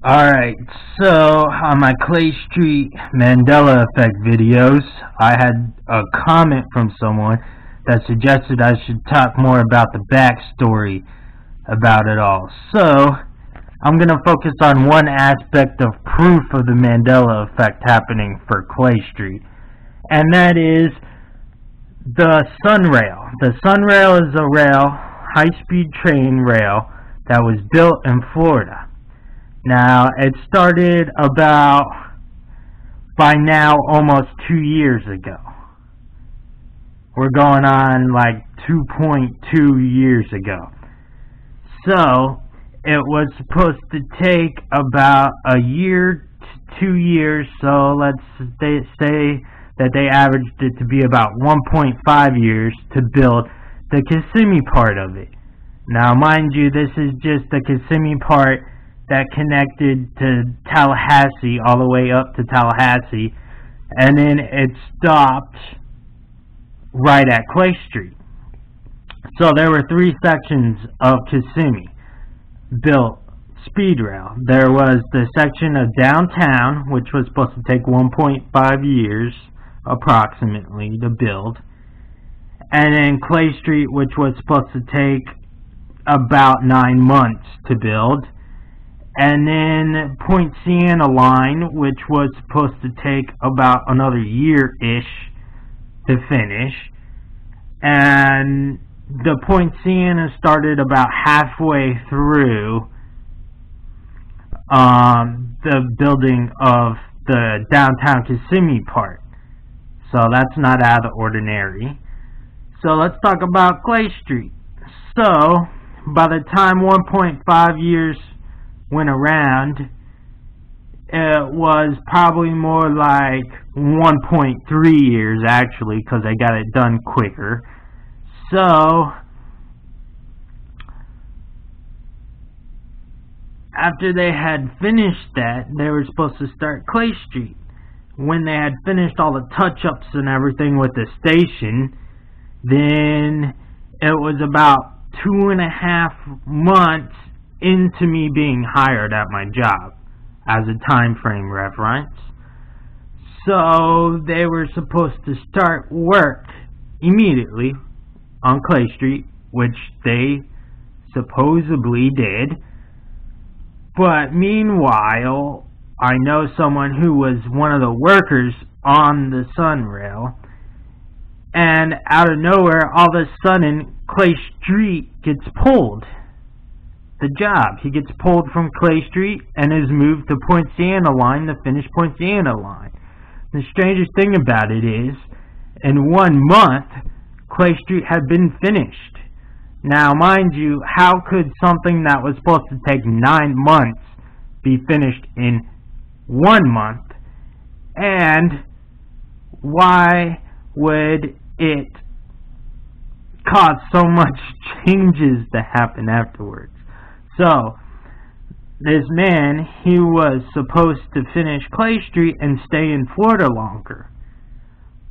Alright, so on my Clay Street Mandela effect videos, I had a comment from someone that suggested I should talk more about the backstory about it all. So, I'm going to focus on one aspect of proof of the Mandela effect happening for Clay Street, and that is the Sunrail. The Sunrail is a rail, high-speed train rail, that was built in Florida. Now, it started about, by now, almost 2 years ago. We're going on like 2.2 years ago. So, it was supposed to take about a year to 2 years, so let's say that they averaged it to be about 1.5 years to build the Kissimmee part of it. Now, mind you, this is just the Kissimmee part that connected to Tallahassee, all the way up to Tallahassee, and then it stopped right at Clay Street. So there were 3 sections of Kissimmee built speed rail. There was the section of downtown, which was supposed to take 1.5 years approximately to build, and then Clay Street, which was supposed to take about 9 months to build, and then Point Siena line, which was supposed to take about another year-ish to finish. And the Point Siena started about halfway through the building of the downtown Kissimmee part. So that's not out of the ordinary. So let's talk about Clay Street. So by the time 1.5 years went around, it was probably more like 1.3 years actually, because they got it done quicker. So after they had finished that, they were supposed to start Clay Street. When they had finished all the touch-ups and everything with the station, then it was about 2.5 months into me being hired at my job as a time frame reference. So they were supposed to start work immediately on Clay Street, which they supposedly did. But meanwhile, I know someone who was one of the workers on the Sunrail, and out of nowhere, all of a sudden, Clay Street gets pulled. The job. He gets pulled from Clay Street and is moved to Point Siena line, the finished Point Siena line. The strangest thing about it is, in 1 month, Clay Street had been finished. Now, mind you, how could something that was supposed to take 9 months be finished in 1 month? And why would it cause so much changes to happen afterwards? So, this man, he was supposed to finish Clay Street and stay in Florida longer.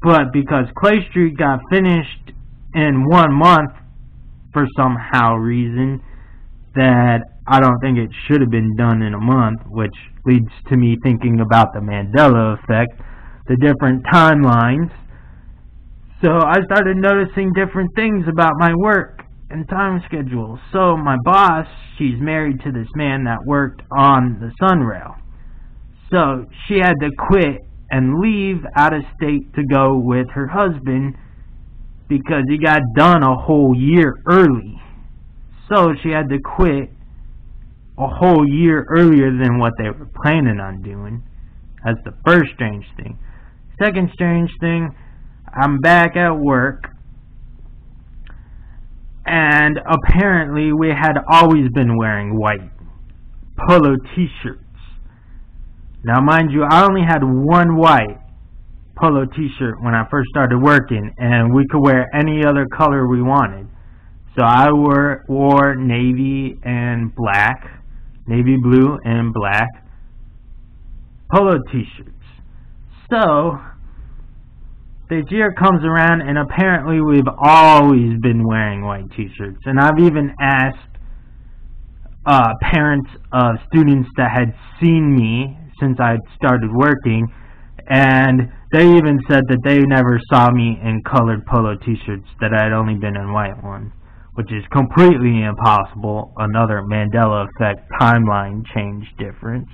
But because Clay Street got finished in 1 month, for somehow reason, that I don't think it should have been done in a month, which leads to me thinking about the Mandela effect, the different timelines. So I started noticing different things about my work and time schedule. So my boss, she's married to this man that worked on the Sunrail. So she had to quit and leave out of state to go with her husband because he got done a whole year early. So she had to quit a whole year earlier than what they were planning on doing. That's the first strange thing. Second strange thing, I'm back at work, and apparently we had always been wearing white polo t-shirts. Now mind you, I only had one white polo t-shirt when I first started working, and we could wear any other color we wanted. So I wore navy and black, navy blue and black polo t-shirts. So this year comes around, and apparently we've always been wearing white t-shirts. And I've even asked parents of students that had seen me since I had started working, and they even said that they never saw me in colored polo t-shirts, that I had only been in white ones, which is completely impossible. Another Mandela effect timeline change difference.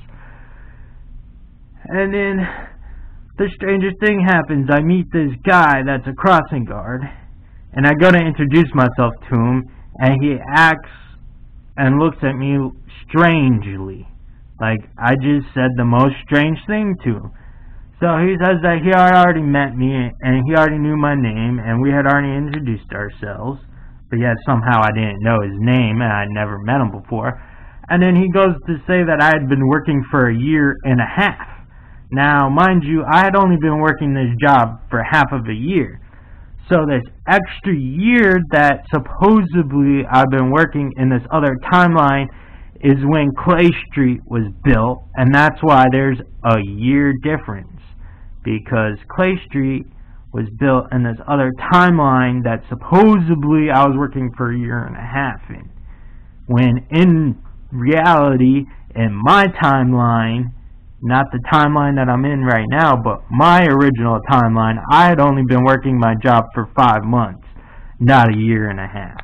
And then the strangest thing happens. I meet this guy that's a crossing guard, and I go to introduce myself to him, and he acts and looks at me strangely. Like I just said the most strange thing to him. So he says that he had already met me, and he already knew my name, and we had already introduced ourselves, but yet somehow I didn't know his name, and I'd never met him before. And then he goes to say that I had been working for a year and a half. Now, mind you, I had only been working this job for half of a year. So this extra year that supposedly I've been working in this other timeline is when Clay Street was built, and that's why there's a year difference. Because Clay Street was built in this other timeline that supposedly I was working for a year and a half in. When in reality, in my timeline, not the timeline that I'm in right now, but my original timeline, I had only been working my job for 5 months, not a year and a half.